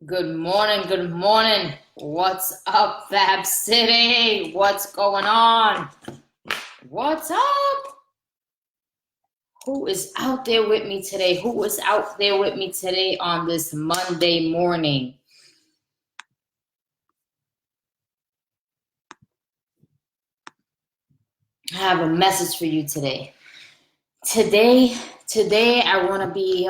Good morning, good morning. What's up, FabCity? What's going on? What's up? Who is out there with me today? Who is out there with me today on this Monday morning? I have a message for you today. Today I want to be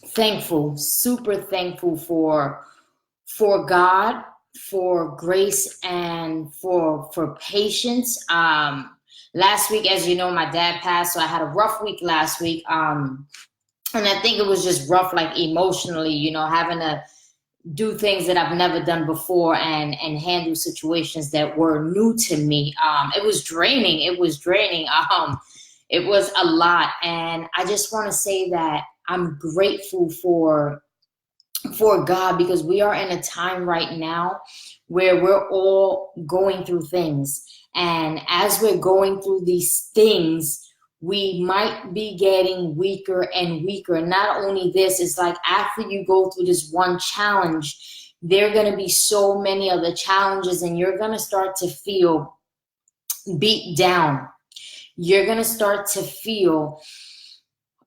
thankful, super thankful for God, for grace, and for patience. Last week, as you know, my dad passed, so I had a rough week last week. And I think it was just rough, like emotionally, having to do things that I've never done before and handle situations that were new to me. It was draining. It was draining. It was a lot, and I just want to say that I'm grateful for God, because we are in a time right now where we're all going through things. And as we're going through these things, we might be getting weaker and weaker. Not only this, it's like after you go through this one challenge, there are going to be so many other challenges, and you're going to start to feel beat down. You're going to start to feel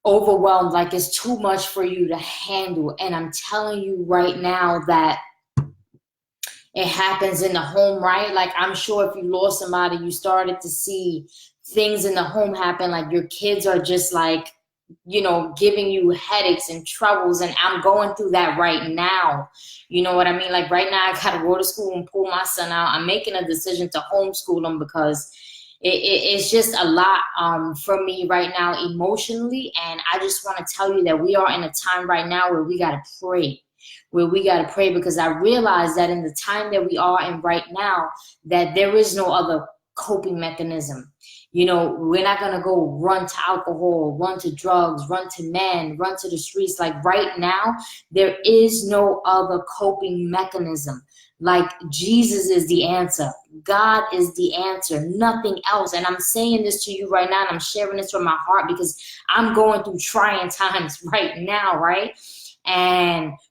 overwhelmed, like it's too much for you to handle. And I'm telling you right now that it happens in the home, right? Like, I'm sure if you lost somebody, you started to see things in the home happen. Like, your kids are just like, giving you headaches and troubles. And I'm going through that right now. You know what I mean? Like, right now, I got to go to school and pull my son out. I'm making a decision to homeschool him because it's just a lot for me right now emotionally. And I just want to tell you that we are in a time right now where we got to pray. Because I realize that in the time that we are in right now, that there is no other coping mechanism. We're not going to go run to alcohol, run to drugs, run to men, run to the streets. Like, right now, there is no other coping mechanism. Like, Jesus is the answer. God is the answer, nothing else. And I'm saying this to you right now, and I'm sharing this from my heart because I'm going through trying times right now, right?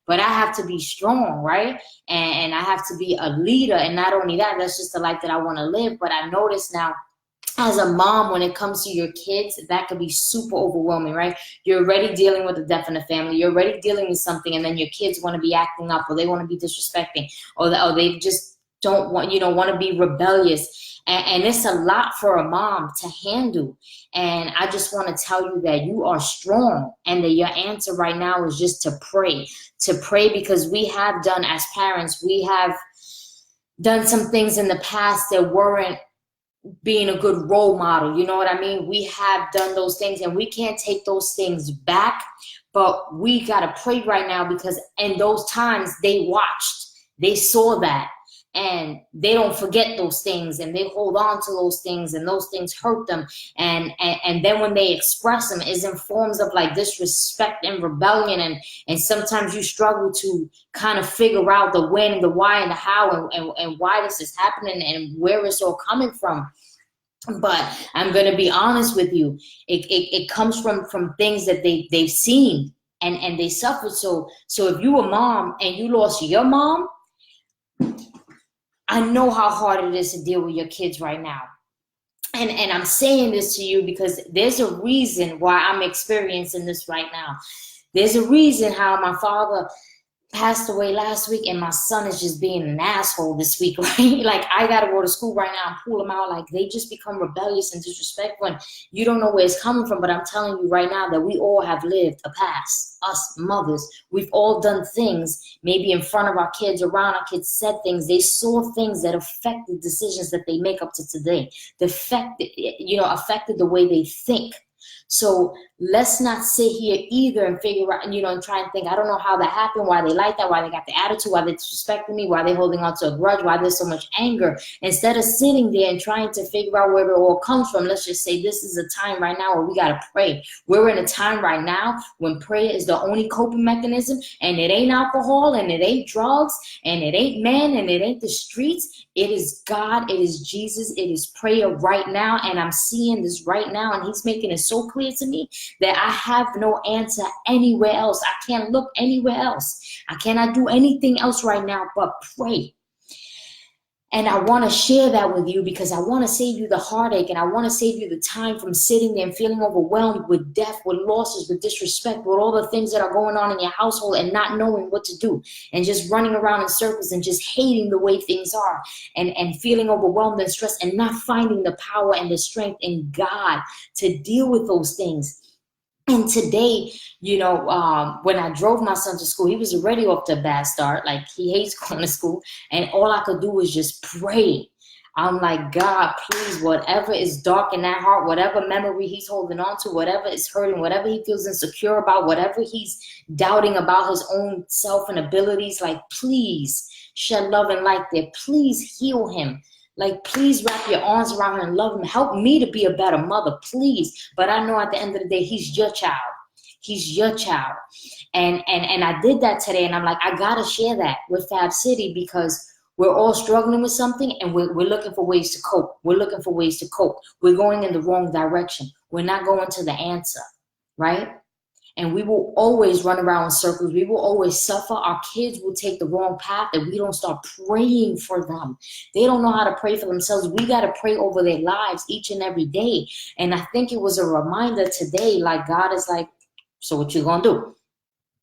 But I have to be strong, right? And I have to be a leader. And not only that, that's just the life that I want to live. But I notice now, as a mom, when it comes to your kids, that could be super overwhelming, right? You're already dealing with a death in the family. You're already dealing with something, and then your kids want to be acting up, or they want to be disrespecting, or they just don't want to be rebellious. And it's a lot for a mom to handle. And I just want to tell you that you are strong, and that your answer right now is just to pray. Because we have done, as parents, we have done some things in the past that weren't being a good role model. You know what I mean? We have done those things, and we can't take those things back, but we got to pray right now, because in those times they watched, they saw that, and they don't forget those things, and they hold on to those things, and those things hurt them. And then when they express them, is in forms of like disrespect and rebellion. And sometimes you struggle to kind of figure out the when and the why and the how, and why this is happening and where it's all coming from. But I'm going to be honest with you. It comes from things that they've seen, and they suffered. So if you a mom and you lost your mom, I know how hard it is to deal with your kids right now. And I'm saying this to you because there's a reason why I'm experiencing this right now. There's a reason how my father passed away last week, and my son is just being an asshole this week, right? Like, I gotta go to school right now and pull them out. Like, they just become rebellious and disrespectful, and you don't know where it's coming from. But I'm telling you right now that we all have lived a past. Us mothers, we've all done things, maybe in front of our kids, around our kids, said things. They saw things that affected decisions that they make up to today. Affected the way they think. So let's not sit here either and figure out, and try and think, I don't know how that happened, why they like that, why they got the attitude, why they disrespecting me, why they holding on to a grudge, why there's so much anger. Instead of sitting there and trying to figure out where it all comes from, let's just say this is a time right now where we got to pray. We're in a time right now when prayer is the only coping mechanism, and it ain't alcohol, and it ain't drugs, and it ain't men, and it ain't the streets. It is God, it is Jesus, it is prayer right now. And I'm seeing this right now, and he's making it so clear to me that I have no answer anywhere else. I can't look anywhere else. I cannot do anything else right now but pray. And I want to share that with you because I want to save you the heartache, and I want to save you the time from sitting there and feeling overwhelmed with death, with losses, with disrespect, with all the things that are going on in your household and not knowing what to do, and just running around in circles and just hating the way things are, and feeling overwhelmed and stressed and not finding the power and the strength in God to deal with those things. And today, when I drove my son to school, he was already off to a bad start. Like, he hates going to school. And all I could do was just pray. I'm like, God, please, whatever is dark in that heart, whatever memory he's holding on to, whatever is hurting, whatever he feels insecure about, whatever he's doubting about his own self and abilities, like, please shed love and light there. Please heal him. Like, please wrap your arms around him and love him. Help me to be a better mother, please. But I know at the end of the day, he's your child. He's your child. And I did that today, and I'm like, I got to share that with FabCity because we're all struggling with something, and we're looking for ways to cope. We're looking for ways to cope. We're going in the wrong direction. We're not going to the answer, right? And we will always run around in circles. We will always suffer. Our kids will take the wrong path if we don't start praying for them. They don't know how to pray for themselves. We got to pray over their lives each and every day. And I think it was a reminder today, like, God is like, so what you going to do?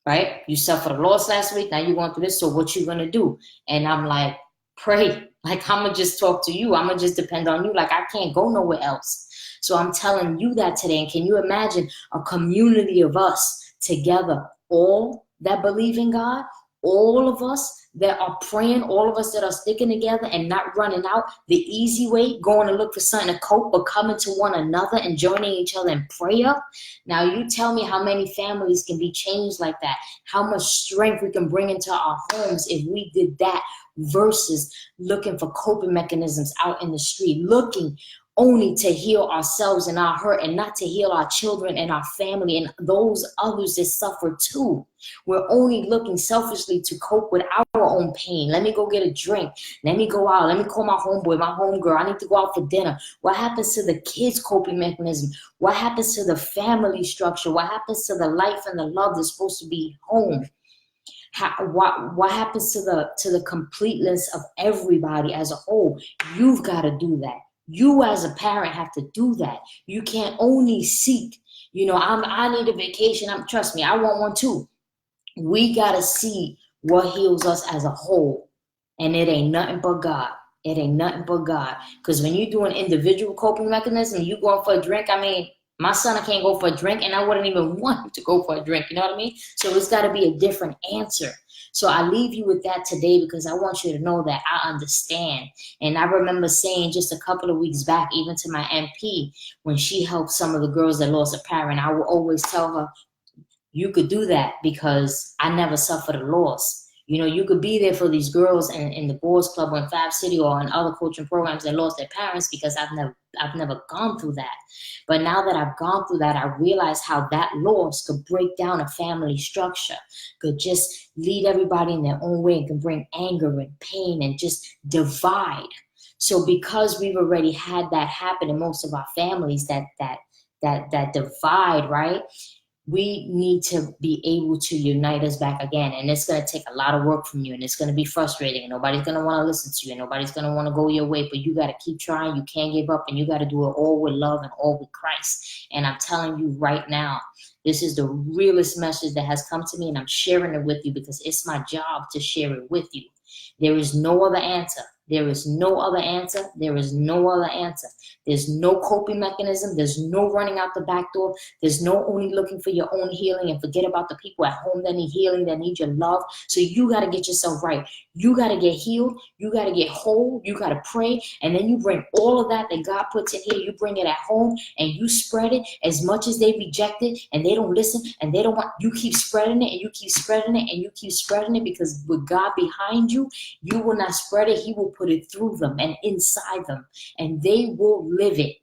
Right? You suffered a loss last week. Now you're going through this. So what you going to do? And I'm like, pray. Like, I'm going to just talk to you. I'm going to just depend on you. Like, I can't go nowhere else. So I'm telling you that today. And can you imagine a community of us together, all that believe in God, all of us that are praying, all of us that are sticking together and not running out the easy way, going to look for something to cope, but coming to one another and joining each other in prayer. Now you tell me how many families can be changed like that, how much strength we can bring into our homes if we did that versus looking for coping mechanisms out in the street, looking only to heal ourselves and our hurt and not to heal our children and our family and those others that suffer too. We're only looking selfishly to cope with our own pain. Let me go get a drink. Let me go out. Let me call my homeboy, my homegirl. I need to go out for dinner. What happens to the kids' coping mechanism? What happens to the family structure? What happens to the life and the love that's supposed to be home? What happens to the completeness of everybody as a whole? You've got to do that. You as a parent have to do that. You can't only seek, I need a vacation. Trust me, I want one too. We got to see what heals us as a whole. And it ain't nothing but God. It ain't nothing but God. Because when you do an individual coping mechanism, you going for a drink, my son, I can't go for a drink, and I wouldn't even want him to go for a drink. You know what I mean? So it's got to be a different answer. So I leave you with that today because I want you to know that I understand. And I remember saying just a couple of weeks back, even to my MP, when she helped some of the girls that lost a parent, I would always tell her, you could do that because I never suffered a loss. You could be there for these girls in the boys club or in FabCity or in other coaching programs that lost their parents because I've never gone through that. But now that I've gone through that, I realize how that loss could break down a family structure, could just lead everybody in their own way, and can bring anger and pain and just divide. So because we've already had that happen in most of our families, that divide, right? We need to be able to unite us back again. And it's going to take a lot of work from you, and it's going to be frustrating, and nobody's going to want to listen to you, and nobody's going to want to go your way, but you got to keep trying. You can't give up, and you got to do it all with love and all with Christ. And I'm telling you right now, this is the realest message that has come to me, and I'm sharing it with you because it's my job to share it with you. There is no other answer. There is no other answer. There is no other answer. There's no coping mechanism. There's no running out the back door. There's no only looking for your own healing and forget about the people at home that need healing, that need your love. So you got to get yourself right. You got to get healed. You got to get whole. You got to pray. And then you bring all of that God puts in here. You bring it at home and you spread it as much as they reject it and they don't listen and they don't want. You keep spreading it and you keep spreading it and you keep spreading it because with God behind you, you will not spread it. He will put it through them and inside them and they will live it.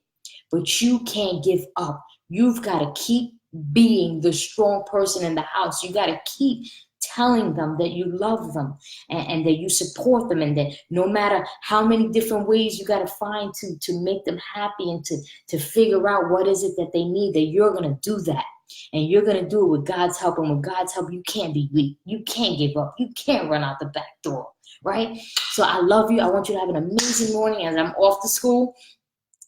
But you can't give up. You've got to keep being the strong person in the house. You got to keep telling them that you love them and that you support them and that no matter how many different ways you got to find to make them happy and to figure out what is it that they need, that you're going to do that. And you're going to do it with God's help. And with God's help, you can't be weak. You can't give up. You can't run out the back door, right? So I love you. I want you to have an amazing morning as I'm off to school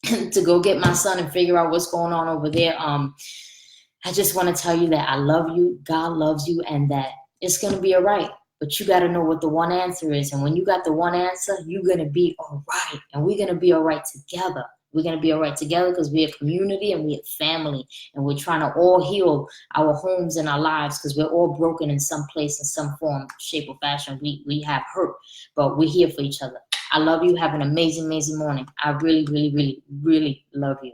to go get my son and figure out what's going on over there. I just want to tell you that I love you, God loves you, and that it's going to be all right. But you got to know what the one answer is. And when you got the one answer, you're going to be all right. And we're going to be all right together. We're going to be all right together because we're a community and we're a family. And we're trying to all heal our homes and our lives because we're all broken in some place, in some form, shape, or fashion. We have hurt, but we're here for each other. I love you. Have an amazing, amazing morning. I really, really, really, really love you.